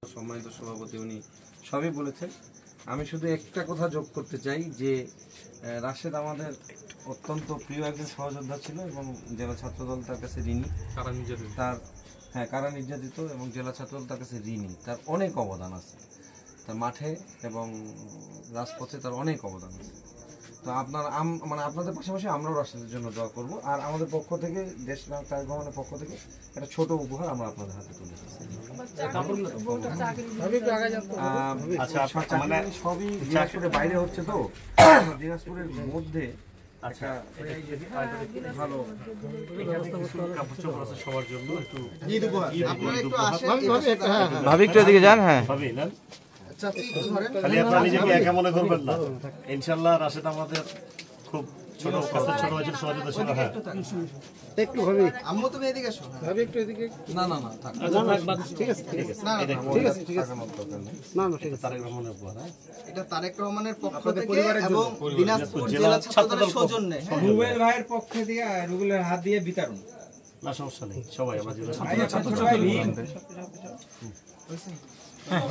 সম্মানিত সভাপতি উনি সবই বলেছেন। আমি শুধু একটা কথা যোগ করতে চাই যে রাশেদ আমাদের অত্যন্ত প্রিয় একজন সহযোদ্ধা ছিল এবং জেলা ছাত্রদল তার কাছে ঋণী। কারা নির্যাতিত এবং জেলা ছাত্রদল তার কাছে ঋণী। তার অনেক অবদান আছে, তার মাঠে এবং রাজপথে তার অনেক অবদান আছে। তো আপনাদের পাশাপাশি আমরাও রাশেদের জন্য দোয়া করব। আর আমাদের পক্ষ থেকে দেশ তারেক রহমানের পক্ষ থেকে একটা ছোট উপহার আমরা আপনাদের হাতে তুলে দিচ্ছি। সবই দিনাজপুরের বাইরে হচ্ছে, তো দিনাজপুরের মধ্যে ভালো সবার জন্য একটু ভাবি একটু এদিকে যান। হ্যাঁ, নিজেকে একা মনে করবেন না, ইনশাল্লাহ রাশেদ আমাদের খুব ছোট হয়েছিল, সহযোগিতা ছিল। হ্যাঁ একটু ভাবি আম্মু তুমি এদিকে আসো, ভাবি একটু এদিকে। না না না থাক, ঠিক আছে ঠিক আছে, না ঠিক আছে ঠিক আছে, না না ঠিক আছে। তারেক রহমানের উপহার, এটা তারেক রহমানের পক্ষ থেকে এবং দিনাজপুর জেলা ছাত্রদলের সৌজন্যে রুবেল ভাইয়ের পক্ষ থেকে রুবেলের হাত দিয়ে বিতরণ। না সমস্যা নেই, সবাই আমরা জেলা ছাত্র